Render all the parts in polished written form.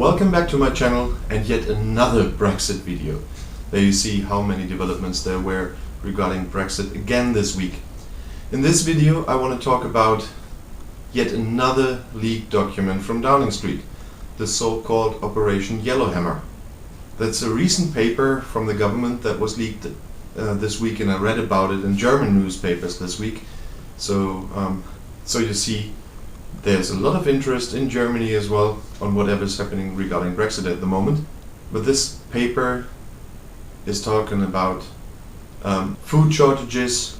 Welcome back to my channel and yet another Brexit video. There you see how many developments there were regarding Brexit again this week. In this video I want to talk about yet another leaked document from Downing Street, the so-called Operation Yellowhammer. That's a recent paper from the government that was leaked this week, and I read about it in German newspapers this week. So you see there's a lot of interest in Germany as well on whatever's happening regarding Brexit at the moment. But this paper is talking about food shortages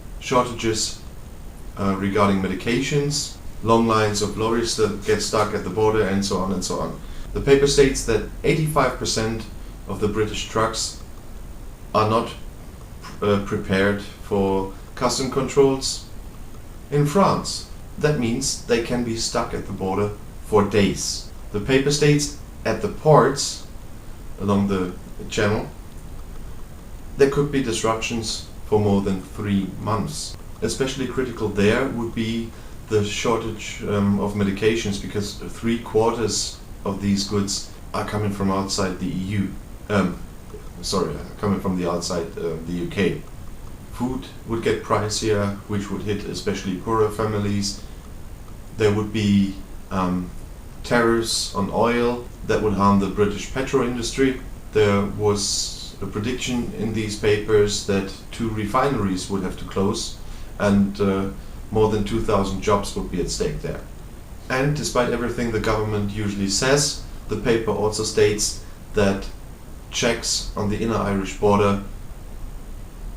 regarding medications, long lines of lorries that get stuck at the border, and so on and so on. The paper states that 85% of the British trucks are not prepared for custom controls in France. That means they can be stuck at the border for days. The paper states at the ports along the channel there could be disruptions for more than 3 months. Especially critical there would be the shortage of medications, because 3/4 of these goods are coming from outside the EU. Coming from the outside the UK. Food would get pricier, which would hit especially poorer families. There would be tariffs on oil that would harm the British petrol industry. There was a prediction in these papers that 2 refineries would have to close, and more than 2,000 jobs would be at stake there. And despite everything the government usually says, the paper also states that checks on the inner Irish border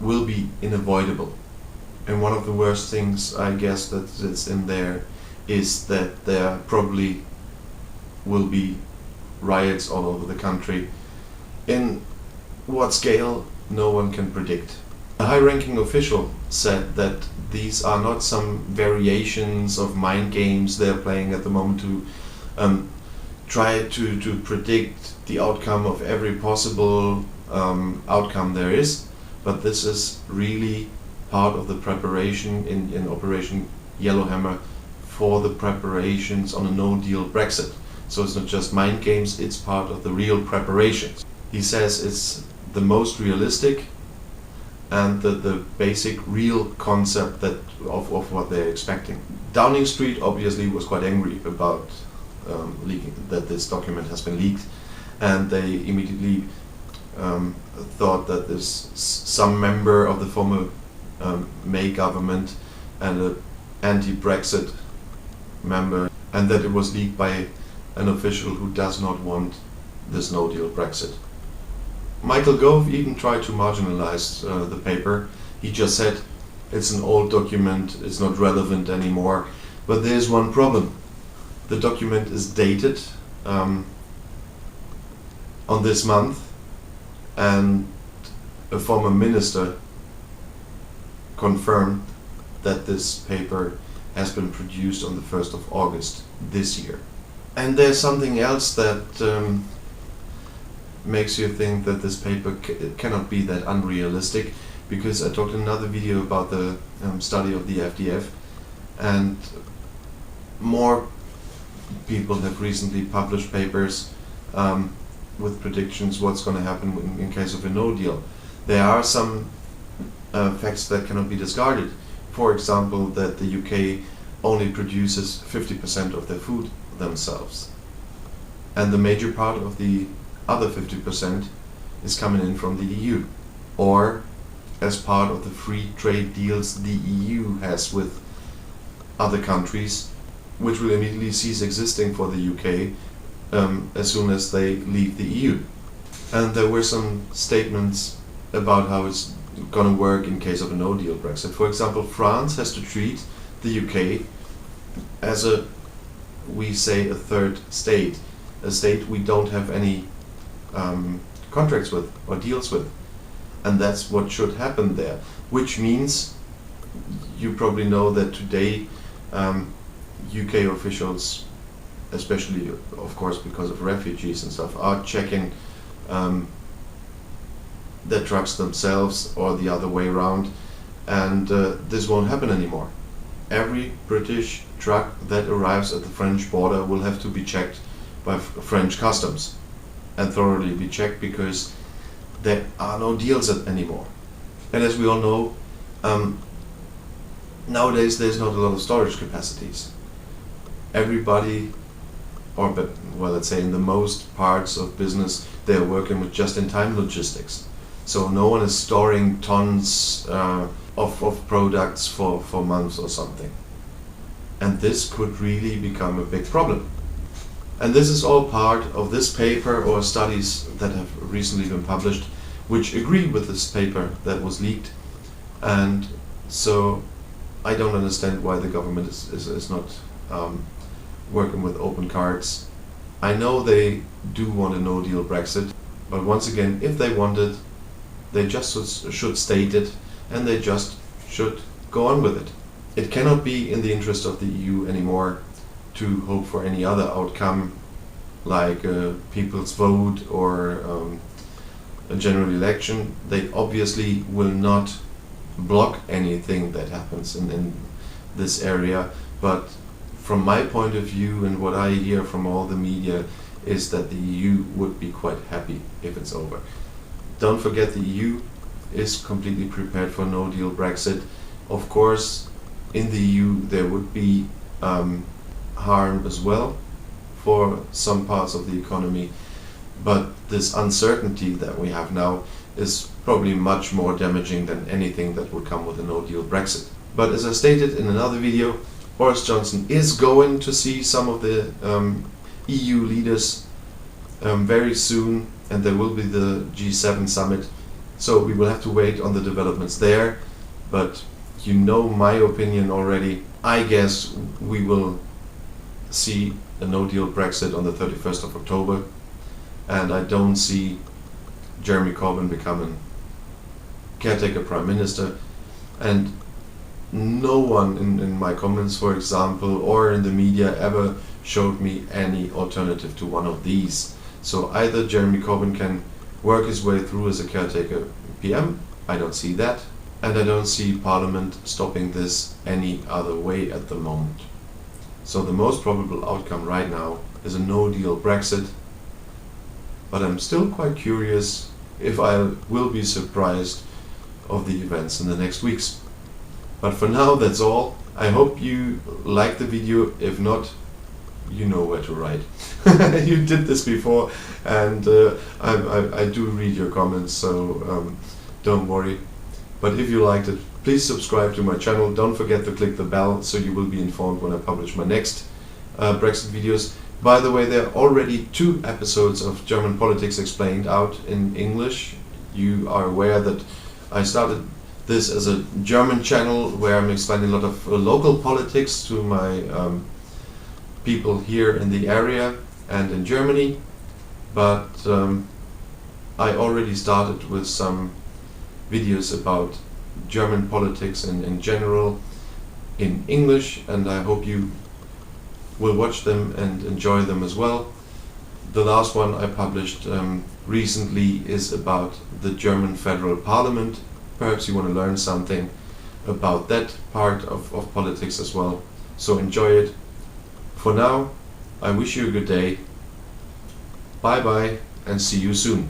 will be unavoidable. And one of the worst things, I guess, that's in there is that there probably will be riots all over the country. In what scale, no one can predict. A high-ranking official said that these are not some variations of mind games they're playing at the moment to try to predict the outcome of every possible outcome there is, but this is really part of the preparation in Operation Yellowhammer for the preparations on a no-deal Brexit. So it's not just mind games, it's part of the real preparations. He says it's the most realistic and the basic real concept of what they're expecting. Downing Street obviously was quite angry about that this document has been leaked, and they immediately thought that there's some member of the former May government and an anti-Brexit member, and that it was leaked by an official who does not want this no-deal Brexit. Michael Gove even tried to marginalize the paper. He just said it's an old document, it's not relevant anymore. But there's one problem. The document is dated on this month, and a former minister confirmed that this paper has been produced on the 1st of August this year. And there's something else that makes you think that this paper cannot be that unrealistic, because I talked in another video about the study of the FDF, and more people have recently published papers with predictions what's going to happen in case of a no deal. There are some facts that cannot be discarded. For example, that the UK only produces 50% of their food themselves, and the major part of the other 50% is coming in from the EU, or as part of the free trade deals the EU has with other countries, which will immediately cease existing for the UK as soon as they leave the EU. And there were some statements about how it's going to work in case of a no-deal Brexit. For example, France has to treat the UK as a third state, a state we don't have any contracts with or deals with, and that's what should happen there. Which means, you probably know that today UK officials, especially of course because of refugees and stuff, are checking their trucks themselves or the other way around, and this won't happen anymore. Every British truck that arrives at the French border will have to be checked by French customs and thoroughly be checked, because there are no deals anymore. And as we all know, nowadays there's not a lot of storage capacities. Everybody, let's say in the most parts of business, they're working with just-in-time logistics. So no one is storing tons of products for months or something. And this could really become a big problem. And this is all part of this paper or studies that have recently been published, which agree with this paper that was leaked. And so I don't understand why the government is not working with open cards. I know they do want a no-deal Brexit, but once again, if they want it, they just should state it, and they just should go on with it. It cannot be in the interest of the EU anymore to hope for any other outcome, like a people's vote or a general election. They obviously will not block anything that happens in this area, but from my point of view and what I hear from all the media is that the EU would be quite happy if it's over. Don't forget, the EU is completely prepared for no-deal Brexit. Of course, in the EU there would be harm as well for some parts of the economy, but this uncertainty that we have now is probably much more damaging than anything that would come with a no-deal Brexit. But as I stated in another video, Boris Johnson is going to see some of the EU leaders very soon, and there will be the G7 summit, so we will have to wait on the developments there. But you know my opinion already. I guess we will see a no-deal Brexit on the 31st of October, and I don't see Jeremy Corbyn becoming caretaker prime minister. And no one in my comments, for example, or in the media ever showed me any alternative to one of these. So either Jeremy Corbyn can work his way through as a caretaker PM, I don't see that, and I don't see Parliament stopping this any other way at the moment. So the most probable outcome right now is a no-deal Brexit, but I'm still quite curious if I will be surprised of the events in the next weeks. But for now, that's all. I hope you liked the video. If not, you know where to write. You did this before, and I do read your comments, so don't worry. But if you liked it, please subscribe to my channel. Don't forget to click the bell so you will be informed when I publish my next Brexit videos. By the way, there are already 2 episodes of German Politics Explained out in English. You are aware that I started this as a German channel where I'm explaining a lot of local politics to my people here in the area and in Germany. But I already started with some videos about German politics in general in English, and I hope you will watch them and enjoy them as well. The last one I published recently is about the German Federal Parliament. Perhaps you want to learn something about that part of politics as well. So enjoy it. For now, I wish you a good day. Bye bye, and see you soon.